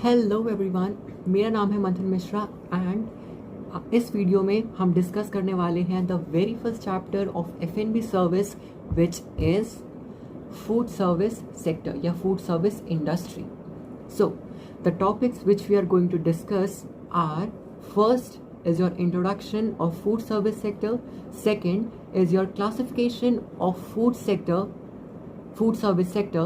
Hello everyone, मेरा नाम है मंथन मिश्रा एंड इस वीडियो में हम डिस्कस करने वाले हैं the very first chapter of F&B service which is food service sector या food service industry. So the topics which we are going to discuss are first is your introduction of food service sector, second is your classification of food service sector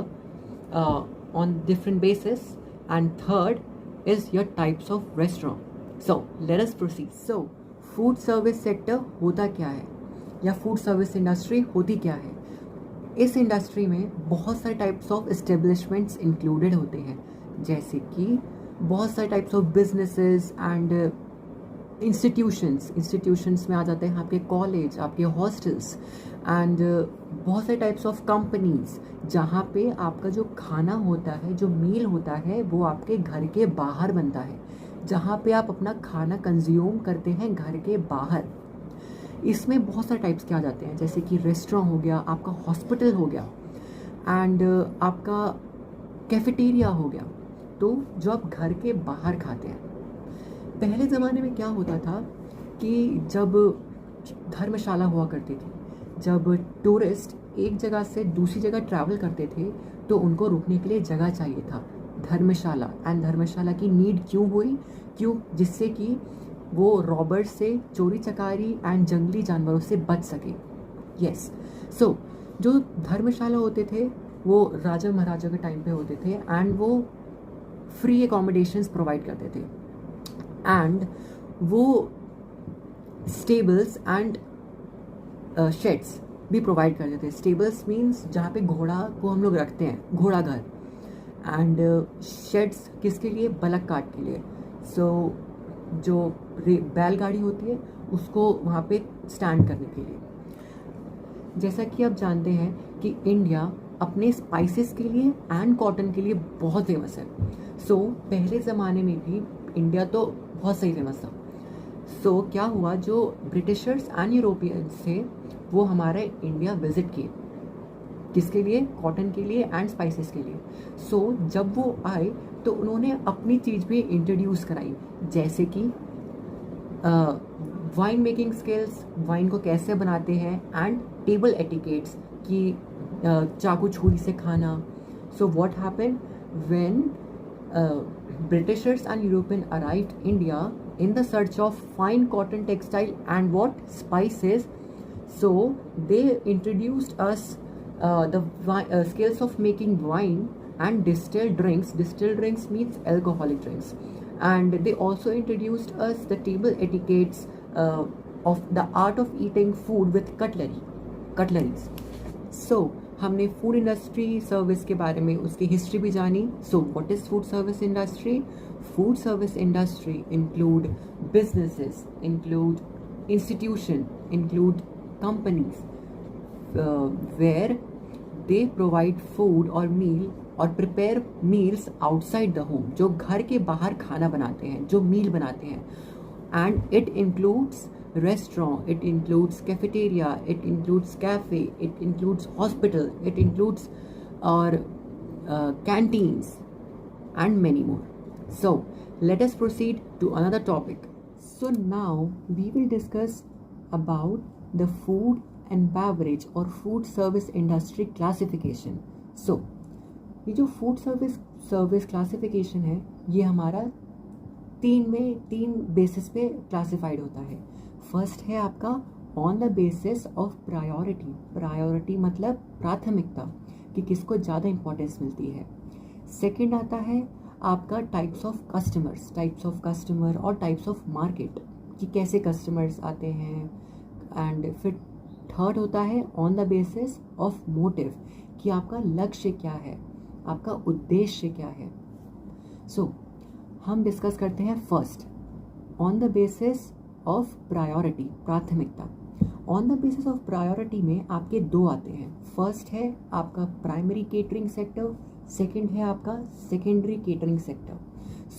on different basis, and third is your types of restaurant. So let us proceed. So food service sector होता क्या है या food service industry होती क्या है? इस industry में बहुत सारे टाइप्स ऑफ एस्टेब्लिशमेंट्स इंक्लूडेड होते हैं, जैसे कि बहुत सारे types of businesses and institutions में आ जाते हैं आपके कॉलेज, आपके हॉस्टल्स एंड बहुत सारे टाइप्स ऑफ कंपनीज जहाँ पे आपका जो खाना होता है, जो मील होता है, वो आपके घर के बाहर बनता है, जहाँ पे आप अपना खाना कंज्यूम करते हैं घर के बाहर. इसमें बहुत सारे टाइप्स के आ जाते हैं, जैसे कि रेस्टोरेंट हो गया, आपका हॉस्पिटल हो गया एंड आपका कैफेटेरिया हो गया, तो जो आप घर के बाहर खाते हैं. पहले ज़माने में क्या होता था कि जब धर्मशाला हुआ करती थी, जब टूरिस्ट एक जगह से दूसरी जगह ट्रैवल करते थे तो उनको रुकने के लिए जगह चाहिए था, धर्मशाला. एंड धर्मशाला की नीड क्यों जिससे कि वो रॉबर्स से, चोरी चकारी एंड जंगली जानवरों से बच सके. यस, सो जो धर्मशाला होते थे वो राजा महाराजा के टाइम पे होते थे एंड वो फ्री एकोमोडेशंस प्रोवाइड करते थे एंड वो स्टेबल्स एंड शेड्स भी प्रोवाइड करते थे. स्टेबल्स मीन्स जहाँ पे घोड़ा को हम लोग रखते हैं, घोड़ा घर, एंड शेड्स किसके लिए? बलक काट के लिए. सो जो बैलगाड़ी होती है उसको वहाँ पे स्टैंड करने के लिए. जैसा कि आप जानते हैं कि इंडिया अपने स्पाइसेस के लिए एंड कॉटन के लिए बहुत फेमस है. सो पहले ज़माने में भी इंडिया तो बहुत सही फेमस था. सो क्या हुआ, जो ब्रिटिशर्स एंड यूरोपियंस थे वो हमारा इंडिया विजिट किए, किसके लिए? कॉटन के लिए एंड स्पाइसेस के लिए. सो जब वो आए तो उन्होंने अपनी चीज़ भी इंट्रोड्यूस कराई, जैसे कि वाइन मेकिंग स्किल्स, वाइन को कैसे बनाते हैं, एंड टेबल एटिकेट्स कि चाकू छुरी से खाना. So what happened when Britishers and European arrived India in the search of fine cotton textile and what? Spices. So they introduced us the skills of making wine and distilled drinks. Distilled drinks means alcoholic drinks. And they also introduced us the table etiquettes of the art of eating food with cutleries. So हमने food industry service के बारे में उसकी history भी जानी. So what is food service industry? Food service industry include businesses, include institution, include companies where they provide food और meal और prepare meals outside the home, जो घर के बाहर खाना बनाते हैं, जो मील बनाते हैं. And it includes restaurant, it includes cafeteria, it includes cafe, it includes hospital, it includes canteens and many more. So let us proceed to another topic. So now we will discuss about the food and beverage or food service industry classification. So ये जो food service classification है, ये हमारा तीन basis पे classified होता है. First है आपका on the basis of priority. Priority मतलब प्राथमिकता, कि किसको ज़्यादा इम्पोर्टेंस मिलती है. सेकंड आता है आपका टाइप्स ऑफ कस्टमर और टाइप्स ऑफ मार्केट, कि कैसे कस्टमर्स आते हैं. एंड फिर थर्ड होता है on the basis of motive, कि आपका लक्ष्य क्या है, आपका उद्देश्य क्या है. सो हम डिस्कस करते हैं first on the basis of priority, प्राथमिकता. On the basis of priority में आपके दो आते हैं. फर्स्ट है आपका प्राइमरी केटरिंग सेक्टर, सेकंड है आपका सेकेंडरी केटरिंग सेक्टर.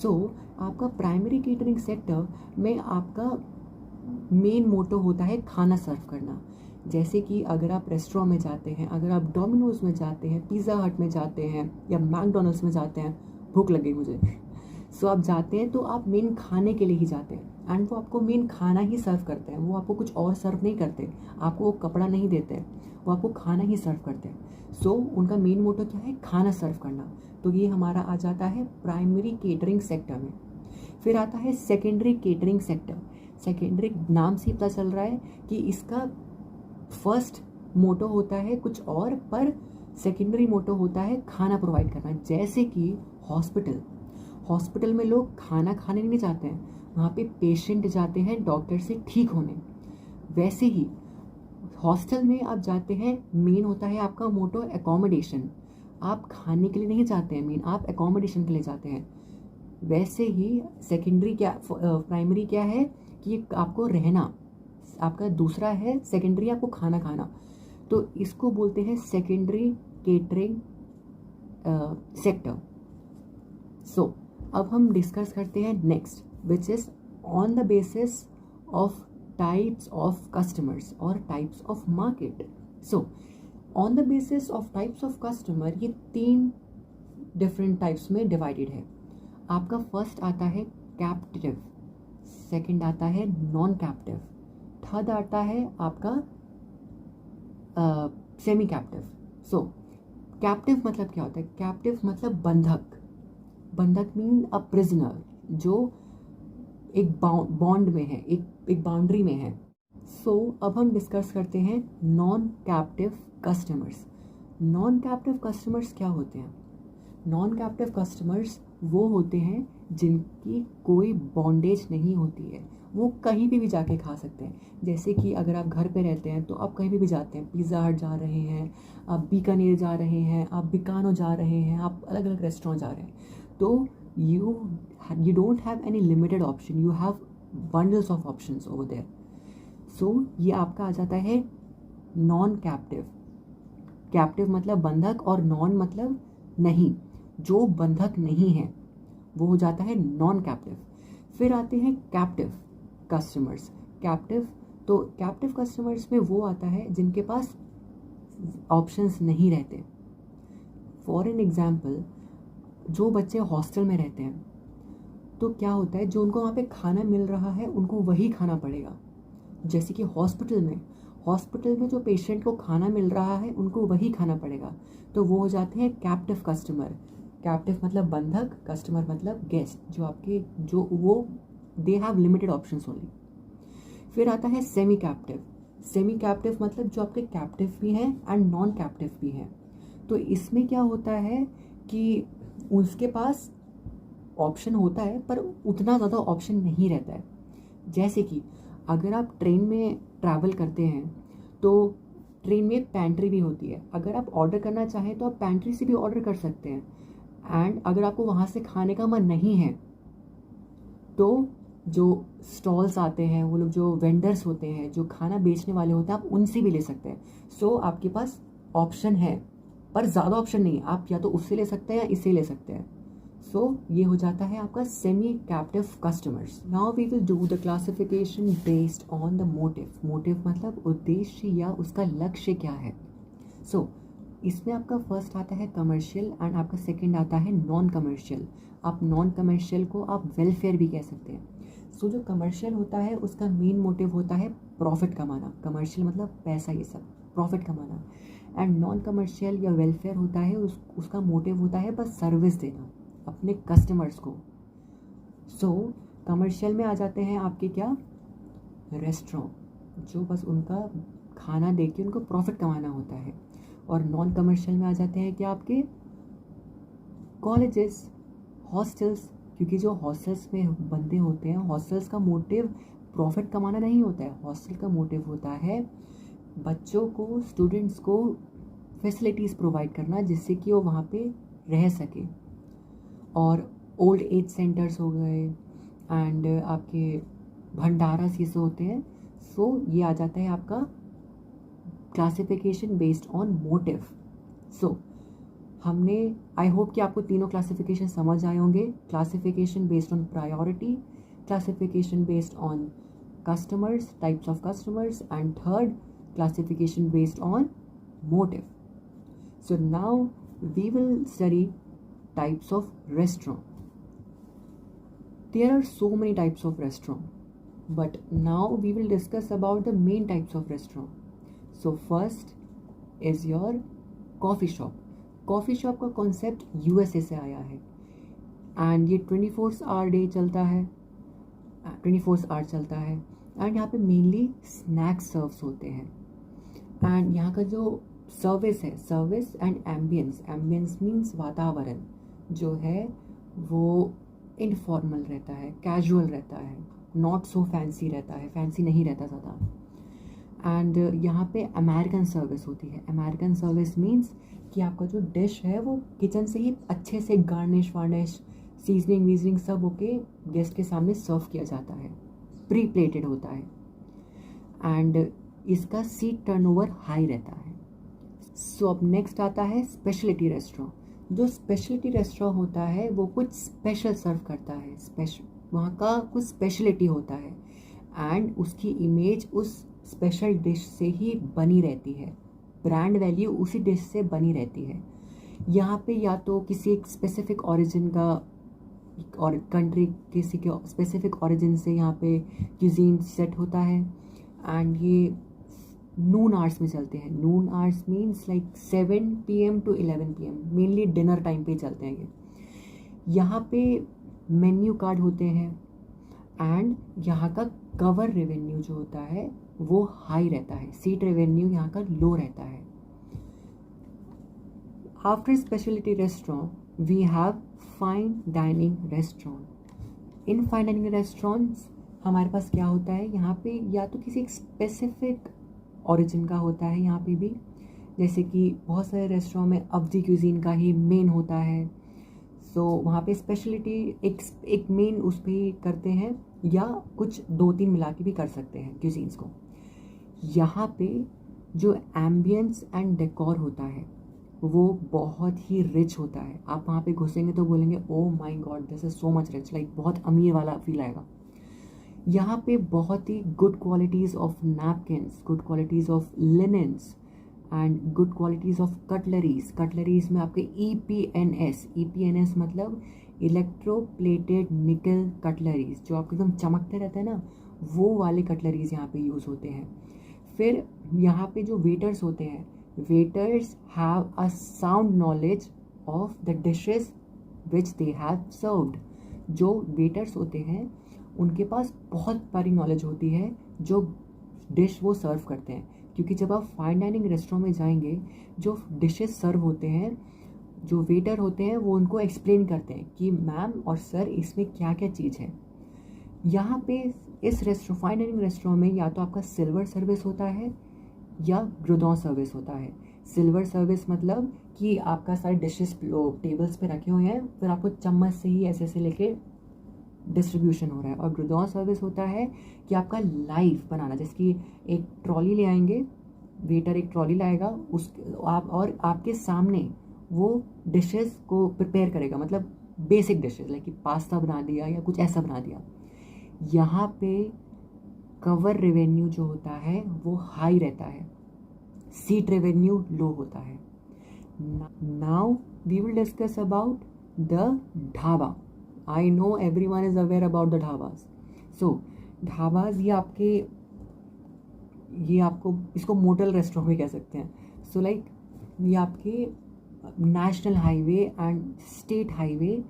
सो आपका प्राइमरी केटरिंग सेक्टर में आपका मेन मोटो होता है खाना सर्व करना. जैसे कि अगर आप रेस्टोरेंट में जाते हैं, अगर आप डोमिनोज में जाते हैं, पिज़्ज़ा हट में जाते हैं या मैकडोनल्ड्स में जाते हैं, भूख लगी मुझे, सो आप जाते हैं तो आप मेन खाने के लिए ही जाते हैं, एंड वो आपको मेन खाना ही सर्व करते हैं, वो आपको कुछ और सर्व नहीं करते, आपको वो कपड़ा नहीं देते हैं, वो आपको खाना ही सर्व करते हैं। सो उनका मेन मोटो क्या है, खाना सर्व करना। तो ये हमारा आ जाता है प्राइमरी केटरिंग सेक्टर में। फिर आता है सेकेंडरी केटरिंग सेक्टर। सेकेंडरी नाम से पता चल रहा है कि इसका फर्स्ट मोटो होता है कुछ और, पर सेकेंडरी मोटो होता है खाना प्रोवाइड करना। जैसे कि हॉस्पिटल में लोग खाना खाने नहीं जाते हैं, वहाँ पे पेशेंट जाते हैं डॉक्टर से ठीक होने। वैसे ही हॉस्टल में आप जाते हैं, मेन होता है आपका मोटो एकोमोडेशन। आप खाने के लिए नहीं जाते हैं मेन, आप एकोमोडेशन के लिए जाते हैं। वैसे ही सेकेंडरी क्या प्राइमरी क्या है कि आपको रहना, आपका दूसरा है सेकेंडरी आपको खाना खाना। तो इसको बोलते हैं सेकेंडरी केटरिंग सेक्टर। सो अब हम डिस्कस करते हैं next, which is on the basis of types of customers और types of market. So on the basis of types of customer, ये 3 डिफरेंट टाइप्स में डिवाइडेड है। आपका फर्स्ट आता है कैप्टिव, सेकंड आता है नॉन कैप्टिव, थर्ड आता है आपका सेमी कैप्टिव। सो कैप्टिव मतलब क्या होता है, कैप्टिव मतलब बंधक। बंधक मीन अ प्रिजनर, जो एक बॉन्ड में है, एक बाउंड्री में है। सो अब हम डिस्कस करते हैं non captive customers. Non captive customers क्या होते हैं? नॉन कैप्टिव कस्टमर्स वो होते हैं जिनकी कोई बॉन्डेज नहीं होती है, वो कहीं भी जाके खा सकते हैं। जैसे कि अगर आप घर पे रहते हैं तो आप कहीं भी जाते हैं, पिज़्ज़ा हट जा रहे हैं, आप बीकानेर जा रहे हैं, आप बिकानो जा रहे हैं, आप अलग अलग रेस्टोरेंट जा रहे हैं, तो you don't have any limited option, you have bundles of options over there. So ये आपका आ जाता है नॉन कैप्टिव। कैप्टिव मतलब बंधक और नॉन मतलब नहीं, जो बंधक नहीं है वो हो जाता है नॉन कैप्टिव। फिर आते हैं कैप्टिव कस्टमर्स। तो कैप्टिव कस्टमर्स में वो आता है जिनके पास ऑप्शंस नहीं रहते। फॉर एन एग्जाम्पल, जो बच्चे हॉस्टल में रहते हैं तो क्या होता है, जो उनको वहाँ पे खाना मिल रहा है उनको वही खाना पड़ेगा। जैसे कि हॉस्पिटल में जो पेशेंट को खाना मिल रहा है उनको वही खाना पड़ेगा, तो वो हो जाते हैं कैप्टिव कस्टमर। कैप्टिव मतलब बंधक, कस्टमर मतलब गेस्ट, जो वो they have limited options only. फिर आता है सेमी कैप्टिव मतलब जो आपके कैप्टिव भी हैं एंड नॉन कैप्टिव भी हैं। तो इसमें क्या होता है कि उसके पास ऑप्शन होता है पर उतना ज़्यादा ऑप्शन नहीं रहता है। जैसे कि अगर आप ट्रेन में ट्रैवल करते हैं तो ट्रेन में पेंट्री भी होती है, अगर आप ऑर्डर करना चाहें तो आप पेंट्री से भी ऑर्डर कर सकते हैं। एंड अगर आपको वहाँ से खाने का मन नहीं है तो जो स्टॉल्स आते हैं, वो लोग जो वेंडर्स होते हैं, जो खाना बेचने वाले होते हैं, आप उनसे भी ले सकते हैं। सो आपके पास ऑप्शन है पर ज़्यादा ऑप्शन नहीं है, आप या तो उससे ले सकते हैं या इससे ले सकते हैं। सो ये हो जाता है आपका semi captive customers. Now we will do the classification based on the motive मतलब उद्देश्य या उसका लक्ष्य क्या है। सो इसमें आपका फर्स्ट आता है कमर्शियल एंड आपका सेकंड आता है नॉन कमर्शियल। आप नॉन कमर्शियल को आप वेलफेयर भी कह सकते हैं। सो जो कमर्शियल होता है उसका मेन मोटिव होता है प्रॉफिट कमाना। कमर्शियल मतलब पैसा, ये सब प्रॉफिट कमाना। एंड नॉन कमर्शियल या वेलफेयर होता है उसका मोटिव होता है बस सर्विस देना अपने कस्टमर्स को। सो कमर्शियल में आ जाते हैं आपके क्या, रेस्टोरेंट, जो बस उनका खाना दे के उनको प्रॉफिट कमाना होता है। और नॉन कमर्शियल में आ जाते हैं क्या, आपके कॉलेजेस, हॉस्टल्स, क्योंकि जो हॉस्टल्स में बंदे होते हैं, हॉस्टल्स का मोटिव प्रॉफिट कमाना नहीं होता है, हॉस्टल का मोटिव होता है बच्चों को, स्टूडेंट्स को फैसिलिटीज़ प्रोवाइड करना जिससे कि वो वहाँ पे रह सके। और ओल्ड एज सेंटर्स हो गए एंड आपके भंडारास ये सब होते हैं। सो ये आ जाता है आपका क्लासिफिकेशन बेस्ड ऑन मोटिव। सो हमने, आई होप कि आपको तीनों क्लासिफिकेशन समझ आए होंगे। Classification based on priority, classification based on customers, types of customers, and third, classification based on motive. So now we will study types of restaurant. There are so many types of restaurant, but now we will discuss about the main types of restaurant. So first is your coffee shop. Coffee shop का concept USA से आया है and ये 24 our day चलता है, 24 our चलता है. And यहाँ पे मेनली स्नैक्स सर्व्स होते हैं. एंड यहाँ का जो सर्विस है, service and ambience, ambience means वातावरण जो है वो इनफॉर्मल रहता है, कैजुअल रहता है, नॉट सो फैंसी रहता है, फैंसी नहीं रहता ज़्यादा. एंड यहाँ पे अमेरिकन सर्विस होती है. अमेरिकन सर्विस मीन्स कि आपका जो डिश है वो किचन से ही अच्छे से गार्निश वार्निश, सीजनिंग वीजनिंग सब होके गेस्ट के सामने सर्व किया जाता है, प्री प्लेटेड होता है. एंड इसका सीट टर्नओवर हाई रहता है. सो अब नेक्स्ट आता है स्पेशलिटी रेस्टोरेंट. जो स्पेशलिटी रेस्टोरेंट होता है वो कुछ स्पेशल सर्व करता है, वहाँ का कुछ स्पेशलिटी होता है एंड उसकी इमेज उस स्पेशल डिश से ही बनी रहती है, ब्रांड वैल्यू उसी डिश से बनी रहती है. यहाँ पे या तो किसी एक स्पेसिफिक ओरिजिन का और कंट्री, किसी के स्पेसिफिक ओरिजिन से यहाँ पे क्यूजीन सेट होता है एंड ये नून आवर्स में चलते हैं. Noon hours means like 7 PM to 11 PM, mainly dinner time पे चलते हैं ये. यहाँ पे मेन्यू कार्ड होते हैं एंड यहाँ का कवर रेवेन्यू जो होता है वो हाई रहता है, सीट रेवेन्यू यहाँ का लो रहता है. After speciality restaurant we have fine dining restaurant. In fine dining restaurants हमारे पास क्या होता है, यहाँ पे या तो किसी एक स्पेसिफिक ओरिजिन का होता है यहाँ पे भी, जैसे कि बहुत सारे रेस्टोरेंट में अवधी क्यूजीन का ही मेन होता है. सो वहाँ पे स्पेशलिटी एक मेन उस पर ही करते हैं या कुछ 2-3 मिला के भी कर सकते हैं क्यूजीन्स को. यहाँ पे जो एम्बियंस एंड डेकोर होता है वो बहुत ही रिच होता है. आप वहाँ पे घुसेंगे तो बोलेंगे oh my God this is so much rich, like बहुत अमीर वाला फील आएगा. यहाँ पे बहुत ही good qualities of napkins, good qualities of linens and good qualities of cutleries. Cutleries में आपके EPNS मतलब इलेक्ट्रोप्लेटेड निकल कटलरीज, जो आपके एकदम चमकते रहते हैं ना, वो वाले कटलरीज यहाँ पे यूज़ होते हैं. फिर यहाँ पे जो वेटर्स होते हैं, waiters have a sound knowledge of the dishes which they have served. जो वेटर्स होते हैं उनके पास बहुत बड़ी नॉलेज होती है जो डिश वो सर्व करते हैं, क्योंकि जब आप फाइन डाइनिंग रेस्टोरेंट में जाएंगे जो डिशेस सर्व होते हैं, जो वेटर होते हैं वो उनको एक्सप्लेन करते हैं कि मैम और सर इसमें क्या क्या चीज़ है. यहाँ पे इस फाइन डाइनिंग रेस्टोरेंट में या तो आपका सिल्वर सर्विस होता है या ग्रुडॉन सर्विस होता है. सिल्वर सर्विस मतलब कि आपका सारे डिशेस टेबल्स पे रखे हुए हैं, फिर आपको चम्मच से ही ऐसे ऐसे लेके डिस्ट्रीब्यूशन हो रहा है. और ग्रुडॉन सर्विस होता है कि आपका लाइव बनाना, जैसे कि एक ट्रॉली ले आएंगे, वेटर एक ट्रॉली लाएगा, उस आप और आपके सामने वो डिशेस को प्रिपेयर करेगा, मतलब बेसिक डिशेस लाइक कि पास्ता बना दिया या कुछ ऐसा बना दिया. यहाँ पे कवर रेवेन्यू जो होता है वो हाई रहता है, सीट रेवेन्यू लो होता है. Now we will discuss about the dhaba. I know everyone is aware about the dhabas. So dhabas ये आपको इसको मोटल रेस्टोरेंट भी कह सकते हैं. सो लाइक ये आपके national highway and state highway,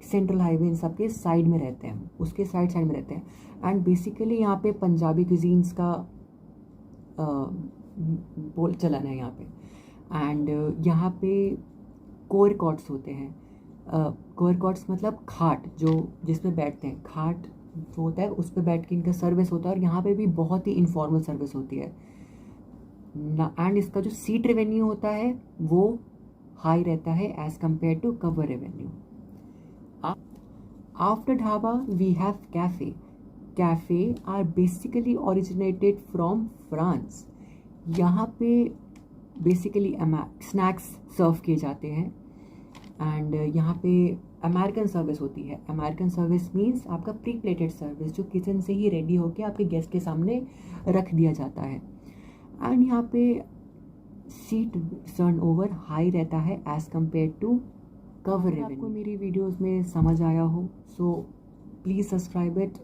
central highway in सब के साइड में रहते हैं, उसके साइड में रहते हैं. एंड बेसिकली यहाँ पे पंजाबी क्यूजीन्स का बोल चलन है यहाँ पे. एंड यहाँ पे कोर कॉट्स होते हैं. कोर कॉट्स मतलब खाट, जो जिसपे बैठते हैं, खाट जो होता है उस पर बैठ के इनका सर्विस होता है. और यहाँ पे भी बहुत ही इनफॉर्मल सर्विस होती है. एंड इसका जो सीट रेवेन्यू होता है वो हाई रहता है as compare to cover revenue. After dhaba we have cafe. Cafe are basically originated from France. यहाँ पे बेसिकली स्नैक्स सर्व किए जाते हैं. एंड यहाँ पे अमेरिकन सर्विस होती है. अमेरिकन सर्विस मीन्स आपका प्री प्लेटेड सर्विस, जो किचन से ही रेडी होके आपके गेस्ट के सामने रख दिया जाता है. एंड यहाँ पे सीट टर्नओवर हाई रहता है as compare to cover revenue. आपको मेरी वीडियोस में समझ आया हो, सो please subscribe it,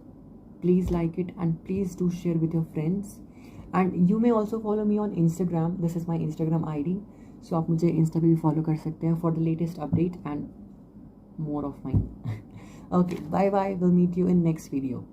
please like it, and please do share with your friends. And you may also follow me on Instagram. This is my Instagram ID. So आप मुझे Insta पे भी फॉलो कर सकते हैं for the latest update and more of mine. Okay, bye bye. We'll meet you in next video.